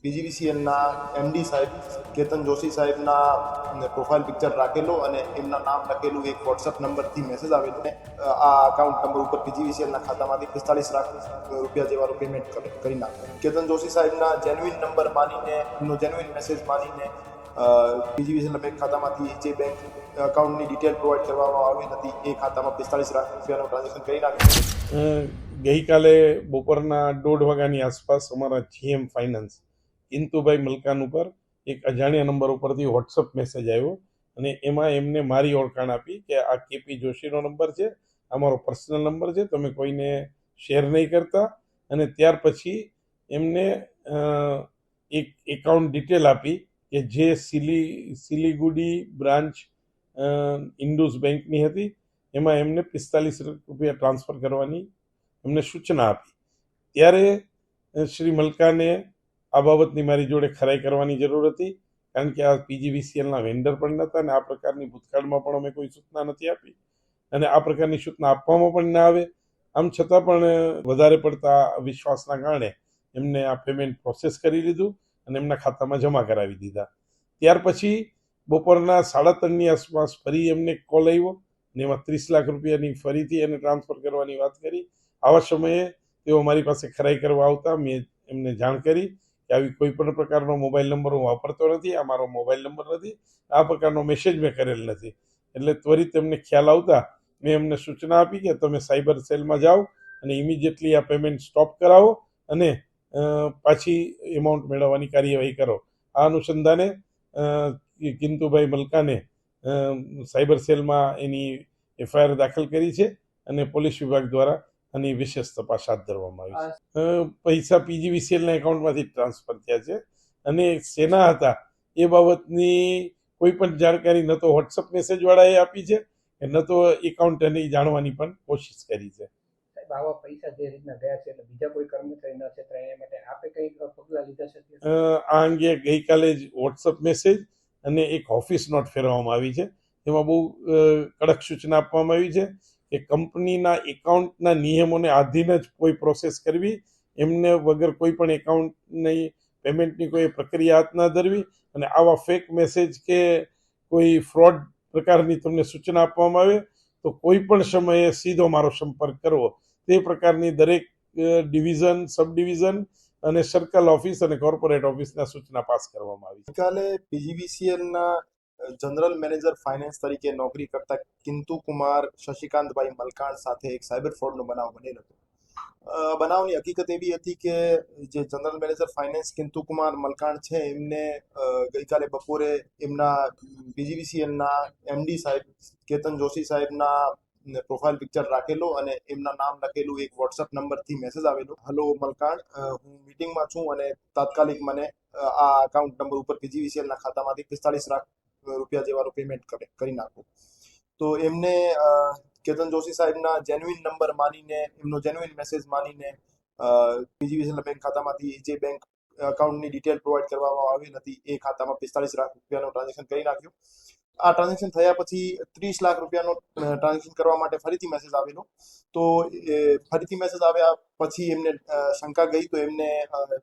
પીજીવીસીએલના MD સાહેબ કેતન જોશી સાહેબના profile picture રાખેલો અને એમના નામ લખેલું એક વોટ્સઅપ નંબરથી મેસેજ આવેલો. આ અકાઉન્ટ નંબર ઉપર પીજીવીસીએલના ખાતામાંથી 45 લાખ રૂપિયા જેવાનું પેમેન્ટ કરી નાખ્યું. કેતન જોશી સાહેબના જેન્યુઇન નંબર માનીને, એમનો જેન્યુઇન મેસેજ માનીને પીજીવીસીએલના બેંક ખાતામાંથી જે બેંક અકાઉન્ટની ડિટેલ પ્રોવાઈડ કરવામાં આવેલ હતી એ ખાતામાં 45 લાખ રૂપિયાનું ટ્રાન્ઝેક્શન કરી નાખ્યું. ગઈકાલે બપોરના 1:30 વાગ્યાની આસપાસ અમારા જીએમ ફાઇનાન્સ ઇન્તુભાઈ મલકાન ઉપર એક અજાણ્યા નંબર ઉપરથી વોટ્સઅપ મેસેજ આવ્યો અને એમાં એમને મારી ઓળખાણ આપી કે આ કેપી જોશીનો નંબર છે, આ મારો પર્સનલ નંબર છે, તમે કોઈને શેર નહીં કરતા. અને ત્યાર પછી એમને એક એકાઉન્ટ ડિટેલ આપી કે જે સિલીગુડી બ્રાન્ચ ઇન્ડુસ બેંકની હતી. એમાં એમને 45 રૂપિયા ટ્રાન્સફર કરવાની એમને સૂચના આપી. ત્યારે શ્રી મલકાને આ બાબતની મારી જોડે ખરાઈ કરવાની જરૂર હતી, કારણ કે આ પીજીવીસીએલના વેન્ડર પણ નહોતા અને આ પ્રકારની ભૂતકાળમાં પણ અમે કોઈ સૂચના નથી આપી અને આ પ્રકારની સૂચના આપવામાં પણ ના આવે. આમ છતાં પણ વધારે પડતા વિશ્વાસના કારણે એમને આ પેમેન્ટ પ્રોસેસ કરી લીધું અને એમના ખાતામાં જમા કરાવી દીધા. ત્યાર પછી બપોરના 3:30ની આસપાસ ફરી એમને કોલ આવ્યો અને એમાં 30 લાખ રૂપિયાની ફરીથી એને ટ્રાન્સફર કરવાની વાત કરી. આવા સમયે તેઓ મારી પાસે ખરાઈ કરવા આવતા મેં એમને જાણ કરી કે આવી કોઈ પણ પ્રકારનો મોબાઈલ નંબર હું વાપરતો નથી, આ મારો મોબાઈલ નંબર નથી, આ પ્રકારનો મેસેજ મેં કરેલ નથી. એટલે ત્વરિત એમને ખ્યાલ આવતા મેં એમને સૂચના આપી કે તમે સાયબર સેલમાં જાઓ અને ઇમિડિયેટલી આ પેમેન્ટ સ્ટોપ કરાવો અને પાછી એમાઉન્ટ મેળવવાની કાર્યવાહી કરો. આ અનુસંધાને કિંતુભાઈ મલકાને સાયબર સેલમાં એની એફઆઈઆર દાખલ કરી છે અને પોલીસ વિભાગ દ્વારા આની વિશેષ તપાસ હાથ ધરવામાં આવી છે. પૈસા પીજીવીસીએલના એકાઉન્ટમાંથી ટ્રાન્સફર થયા છે અને શેના હતા એ બાબતની કોઈ પણ જાણકારી ન તો વોટ્સઅપ મેસેજ વાળાએ આપી છે ન તો એકાઉન્ટ એને જાણવાની પણ કોશિશ કરી છે. આવા પૈસા જે રીતના ગયા છે એટલે બીજા કોઈ કર્મચારી ન છે એ માટે આપે કઈ પગલા લીધા છે? આ અંગે ગઈકાલે જ વોટ્સઅપ મેસેજ અને એક ઓફિસ નોટ ફેરવવામાં આવી છે. એમાં બહુ કડક સૂચના આપવામાં આવી છે કે કંપનીના એકાઉન્ટના નિયમોને આધીન જ કોઈ પ્રોસેસ કરવી, એમને વગર કોઈ પણ એકાઉન્ટની પેમેન્ટની કોઈ પ્રક્રિયા હાથ ન ધરવી અને આવા ફેક મેસેજ કે કોઈ ફ્રોડ પ્રકારની તમને સૂચના આપવામાં આવે તો કોઈ પણ સમયે સીધો મારો સંપર્ક કરવો. તે પ્રકારની દરેક ડિવિઝન, સબ ડિવિઝન અને સર્કલ ઓફિસ અને કોર્પોરેટ ઓફિસના સૂચના પાસ કરવામાં આવી. ગઈકાલે પીજીવીસીએલના જનરલ મેનેજર ફાઇનાન્સ તરીકે નોકરી કરતા કિંતુ કુમાર શશિકાંતભાઈ મલકાણ સાથે એક સાયબર ફ્રોડનો બનાવ બનેલ હતો. બનાવની હકીકત એવી હતી કે જે જનરલ મેનેજર ફાઇનાન્સ કિંતુ કુમાર મલકાણ છે એમને ગઈકાલે બપોરે એમના પીજીવીસીએલના એમડી સાહેબ કેતન જોશી સાહેબના પ્રોફાઇલ પિક્ચર રાખેલો અને એમના નામ લખેલું એક વોટ્સઅપ નંબરથી મેસેજ આવેલો. હલો મલકાણ, હું મીટિંગમાં છું અને તાત્કાલિક મને આ અકાઉન્ટ નંબર ઉપર પીજીવીસીએલના ખાતામાંથી 45 લાખ રૂપિયા જેવાનું પેમેન્ટ કરી નાખો. તો એમને કેતન જોશી સાહેબના જેન્યુઇન નંબર માનીને, એમનો જેન્યુઇન મેસેજ માનીને પીજીવીસીએલના બેંક ખાતામાંથી જે બેંક અકાઉન્ટની ડિટેલ પ્રોવાઈડ કરવામાં આવેલ હતી એ ખાતામાં 45 લાખ રૂપિયાનું ટ્રાન્ઝેક્શન કરી નાખ્યું. આ ટ્રાન્ઝેક્શન થયા પછી 30 લાખ રૂપિયાનો ટ્રાન્ઝેક્શન કરવા માટે ફરીથી મેસેજ આવેલો. તો ફરીથી મેસેજ આવ્યા પછી એમને શંકા ગઈ તો એમને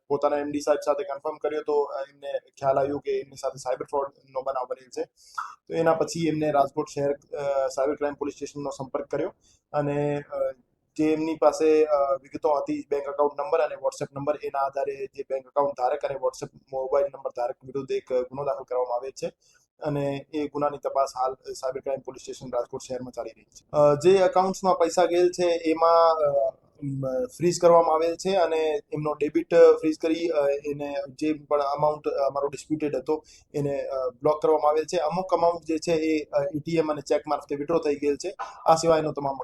પોતાના એમડી સાહેબ સાથે કન્ફર્મ કર્યો તો એમને ખ્યાલ આવ્યો કે એમની સાથે સાયબર ફ્રોડનો બનાવ બનેલ છે. તો એના પછી એમને રાજકોટ શહેર સાયબર ક્રાઇમ પોલીસ સ્ટેશનનો સંપર્ક કર્યો અને જે એમની પાસે વિગતો હતી, બેંક અકાઉન્ટ નંબર અને વોટ્સએપ નંબર, એના આધારે જે બેંક અકાઉન્ટ ધારક અને વોટ્સએપ મોબાઈલ નંબર ધારક વિરુદ્ધ એક ગુનો દાખલ કરવામાં આવે છે અને એ ગુનાની તપાસ હાલ cyber crime police station Rajkot શહેરમાં ચાલી રહી છે. જે એકાઉન્ટ્સમાં પૈસા ગયેલ છે એમાં ફ્રીઝ કરવામાં આવેલ છે અને એમનો ડેબિટ ફ્રીઝ કરી એને જે પણ અમાઉન્ટ અમારો ડિસ્પ્યુટેડ હતો એને બ્લોક કરવામાં આવેલ છે. અમુક અમાઉન્ટ જે છે એ એટીએમ અને ચેક મારફતે વિડ્રો થઈ ગયેલ છે. આ સિવાયનો તમામ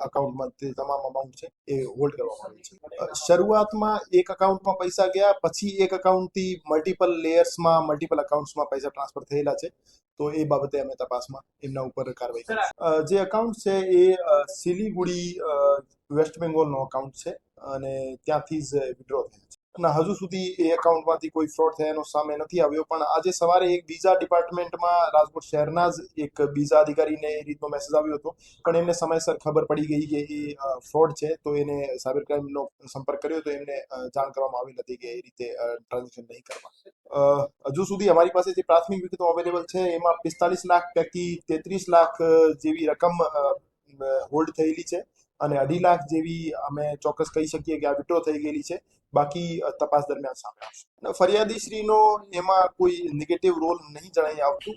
અકાઉન્ટમાં તમામ અમાઉન્ટ છે એ હોલ્ડ કરવામાં આવેલ છે. શરૂઆતમાં એક અકાઉન્ટમાં પૈસા ગયા, પછી એક અકાઉન્ટથી મલ્ટિપલ લેયર્સમાં, મલ્ટિપલ અકાઉન્ટ્સમાં પૈસા ટ્રાન્સફર થયેલા છે. તો એ બાબતે અમે તપાસમાં એમના ઉપર કાર્યવાહી કરીશું. જે અકાઉન્ટ છે એ સિલીગુડી વેસ્ટ બેંગોલનો અકાઉન્ટ છે અને ત્યાંથી જ વિડ્રો થયા છે. ના, હજુ સુધી એ એકાઉન્ટમાંથી કોઈ ફ્રોડ થયાનો સામે નથી આવ્યો, પણ આજે સવારે એક બીજા ડિપાર્ટમેન્ટમાં રાજકોટ શહેરના જ એક બીજા અધિકારીને એ રીતનો મેસેજ આવ્યો હતો, પણ એમને સમયસર ખબર પડી ગઈ કે એ ફ્રોડ છે, તો એને સાયબર ક્રાઇમનો સંપર્ક કર્યો તો એમને જાણ કરવામાં આવી હતી કે એ રીતે ટ્રાન્ઝેક્શન નહીં કરવા. હજુ સુધી અમારી પાસે જે પ્રાથમિક વિગતો અવેલેબલ છે એમાં 45 લાખ પૈકી 33 લાખ જેવી રકમ હોલ્ડ થયેલી છે અને 2.5 લાખ જેવી અમે ચોક્કસ કહી શકીએ કે આ વિડ્રો થઈ ગયેલી છે. બાકી તપાસ દરમિયાન સામે આવશે. ફરિયાદીશ્રીનો એમાં કોઈ નેગેટિવ રોલ નહીં જણાઈ આવતું.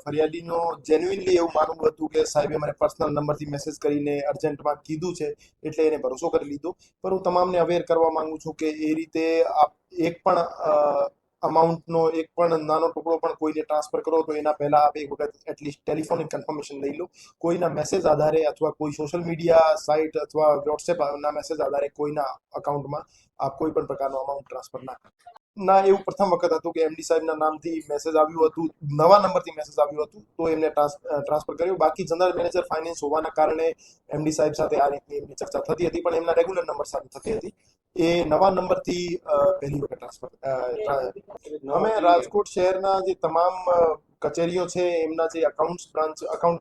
ફરિયાદીનો જેન્યુઇનલી એવું માનવું હતું કે સાહેબે મને પર્સનલ નંબરથી મેસેજ કરીને અર્જન્ટમાં કીધું છે એટલે એને ભરોસો કરી લીધો. પણ હું તમામને અવેર કરવા માંગુ છું કે એ રીતે આપ એક પણ અમાઉન્ટનો એક પણ નાનો ટુકડો પણ કોઈને ટ્રાન્સફર કરો તો એના પહેલા આપ એક વખત એટલીસ્ટ ટેલિફોનિક કન્ફર્મેશન લઈ લો. કોઈના મેસેજ આધારે અથવા કોઈ સોશિયલ મીડિયા સાઇટ અથવા વોટ્સએપના મેસેજ આધારે કોઈના અકાઉન્ટમાં આપ કોઈ પણ પ્રકારનો અમાઉન્ટ ટ્રાન્સફર ના કરો. ના, એવું પ્રથમ વખત હતું કે એમડી સાહેબના નામથી મેસેજ આવ્યું હતું, નવા નંબરથી મેસેજ આવ્યું હતું, તો એમને ટ્રાન્સફર કર્યું. બાકી જનરલ મેનેજર ફાઇનાન્સ હોવાના કારણે એમડી સાહેબ સાથે આ રીતની એમની ચર્ચા થતી હતી, પણ એમના રેગ્યુલર નંબર સાથે થતી હતી. એ નવા નંબરથી પહેલી વખત ટ્રાન્સફર. અમે રાજકોટ શહેરના જે તમામ કચેરીઓ છે એમના જે અકાઉન્ટ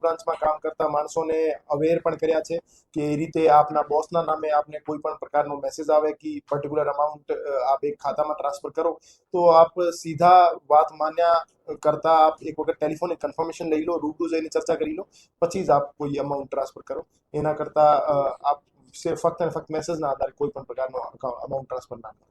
બ્રાન્ચમાં કામ કરતા માણસોને અવેર પણ કર્યા છે કે એ રીતે આપના બોસના નામે આપને કોઈ પણ પ્રકારનો મેસેજ આવે કે પર્ટિક્યુલર અમાઉન્ટ આપ એક ખાતામાં ટ્રાન્સફર કરો તો આપ સીધા વાત માન્યા કરતા આપ એક વખત ટેલિફોનિક કન્ફર્મેશન લઈ લો, રૂબરૂ જઈને ચર્ચા કરી લો, પછી જ આપ કોઈ અમાઉન્ટ ટ્રાન્સફર કરો. એના કરતા આપ ફક્ત અને ફક્ત મેસેજના આધારે કોઈ પણ પ્રકારનો અમાઉન્ટ ટ્રાન્સફર ના કરો.